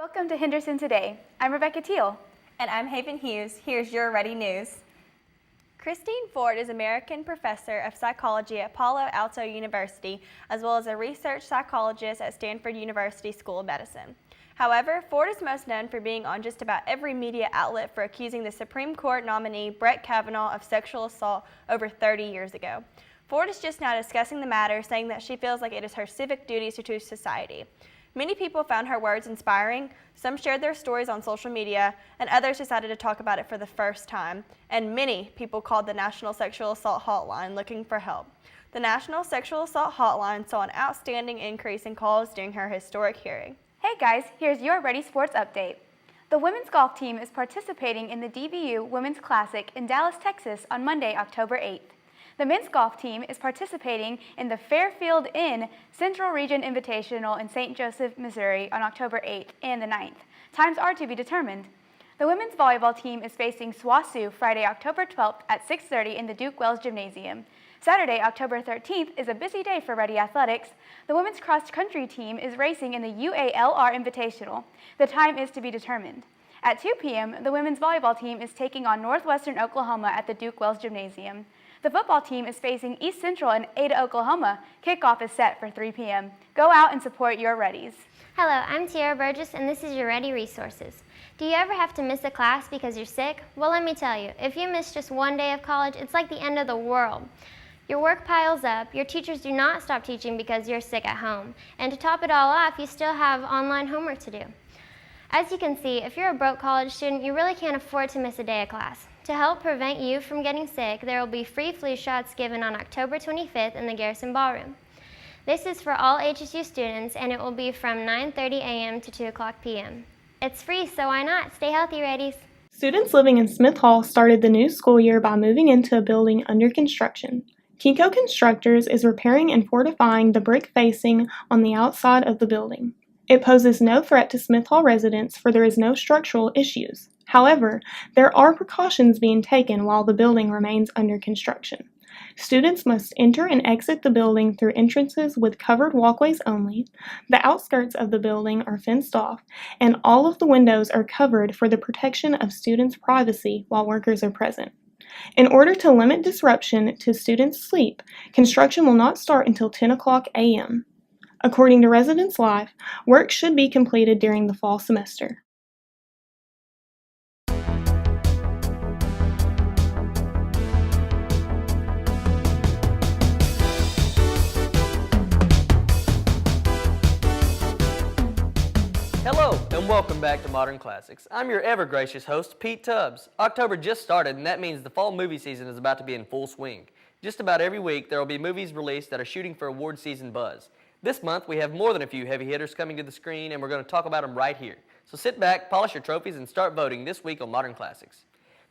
Welcome to Henderson Today. I'm Rebecca Teal. And I'm Haven Hughes. Here's your Ready News. Christine Ford is American Professor of Psychology at Palo Alto University, as well as a research psychologist at Stanford University School of Medicine. However, Ford is most known for being on just about every media outlet for accusing the Supreme Court nominee Brett Kavanaugh of sexual assault over 30 years ago. Ford is just now discussing the matter, saying that she feels like it is her civic duty to society. Many people found her words inspiring, some shared their stories on social media, and others decided to talk about it for the first time. And many people called the National Sexual Assault Hotline looking for help. The National Sexual Assault Hotline saw an outstanding increase in calls during her historic hearing. Hey guys, here's your Ready Sports update. The women's golf team is participating in the DBU Women's Classic in Dallas, Texas on Monday, October 8th. The men's golf team is participating in the Fairfield Inn Central Region Invitational in St. Joseph, Missouri on October 8th and the 9th. Times are to be determined. The women's volleyball team is facing SWOSU Friday, October 12th at 6:30 in the Duke Wells Gymnasium. Saturday, October 13th is a busy day for Ready Athletics. The women's cross-country team is racing in the UALR Invitational. The time is to be determined. At 2 p.m., the women's volleyball team is taking on Northwestern Oklahoma at the Duke Wells Gymnasium. The football team is facing East Central in Ada, Oklahoma. Kickoff is set for 3 p.m. Go out and support your Reddies. Hello, I'm Tiara Burgess, and this is your Ready Resources. Do you ever have to miss a class because you're sick? Well, let me tell you, if you miss just one day of college, it's like the end of the world. Your work piles up, your teachers do not stop teaching because you're sick at home, and to top it all off, you still have online homework to do. As you can see, if you're a broke college student, you really can't afford to miss a day of class. To help prevent you from getting sick, there will be free flu shots given on October 25th in the Garrison Ballroom. This is for all HSU students, and it will be from 9:30 a.m. to 2 o'clock p.m. It's free, so why not? Stay healthy, Reddies. Students living in Smith Hall started the new school year by moving into a building under construction. Kinko Constructors is repairing and fortifying the brick facing on the outside of the building. It poses no threat to Smith Hall residents, for there is no structural issues. However, there are precautions being taken while the building remains under construction. Students must enter and exit the building through entrances with covered walkways only. The outskirts of the building are fenced off, and all of the windows are covered for the protection of students' privacy while workers are present. In order to limit disruption to students' sleep, construction will not start until 10 o'clock a.m. According to Residence Life, work should be completed during the fall semester. Hello, and welcome back to Modern Classics. I'm your ever-gracious host, Pete Tubbs. October just started, and that means the fall movie season is about to be in full swing. Just about every week, there will be movies released that are shooting for award season buzz. This month, we have more than a few heavy hitters coming to the screen, and we're going to talk about them right here. So sit back, polish your trophies, and start voting this week on Modern Classics.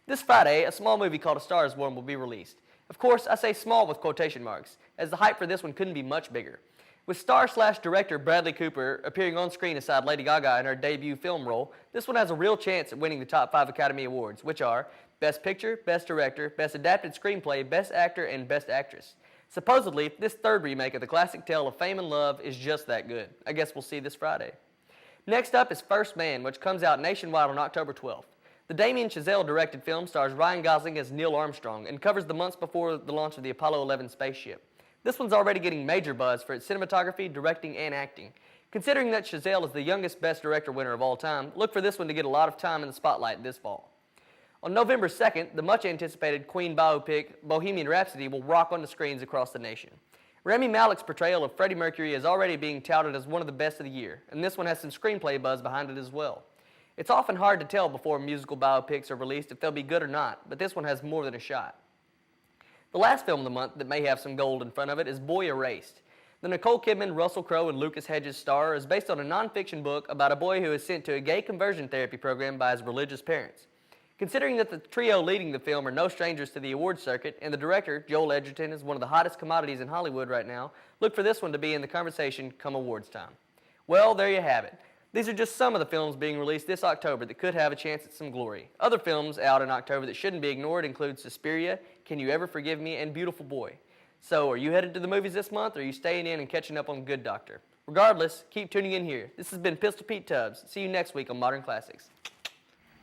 This Friday, a small movie called A Star is Born will be released. Of course, I say small with quotation marks, as the hype for this one couldn't be much bigger. With star/director Bradley Cooper appearing on screen aside Lady Gaga in her debut film role, this one has a real chance at winning the top 5 Academy Awards, which are Best Picture, Best Director, Best Adapted Screenplay, Best Actor, and Best Actress. Supposedly, this third remake of the classic tale of fame and love is just that good. I guess we'll see this Friday. Next up is First Man, which comes out nationwide on October 12th. The Damien Chazelle-directed film stars Ryan Gosling as Neil Armstrong and covers the months before the launch of the Apollo 11 spaceship. This one's already getting major buzz for its cinematography, directing, and acting. Considering that Chazelle is the youngest Best Director winner of all time, look for this one to get a lot of time in the spotlight this fall. On November 2nd, the much-anticipated Queen biopic Bohemian Rhapsody will rock on the screens across the nation. Rami Malek's portrayal of Freddie Mercury is already being touted as one of the best of the year, and this one has some screenplay buzz behind it as well. It's often hard to tell before musical biopics are released if they'll be good or not, but this one has more than a shot. The last film of the month that may have some gold in front of it is Boy Erased. The Nicole Kidman, Russell Crowe, and Lucas Hedges star is based on a non-fiction book about a boy who is sent to a gay conversion therapy program by his religious parents. Considering that the trio leading the film are no strangers to the awards circuit, and the director, Joel Edgerton, is one of the hottest commodities in Hollywood right now, look for this one to be in the conversation come awards time. Well, there you have it. These are just some of the films being released this October that could have a chance at some glory. Other films out in October that shouldn't be ignored include Suspiria, Can You Ever Forgive Me, and Beautiful Boy. So, are you headed to the movies this month, or are you staying in and catching up on Good Doctor? Regardless, keep tuning in here. This has been Pistol Pete Tubbs. See you next week on Modern Classics.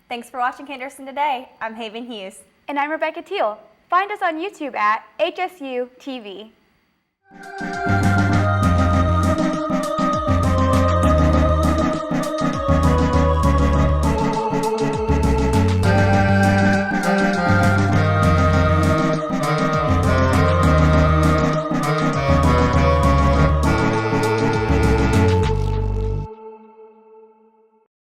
Thanks for watching Henderson Today. I'm Haven Hughes. And I'm Rebecca Teal. Find us on YouTube at HSU TV.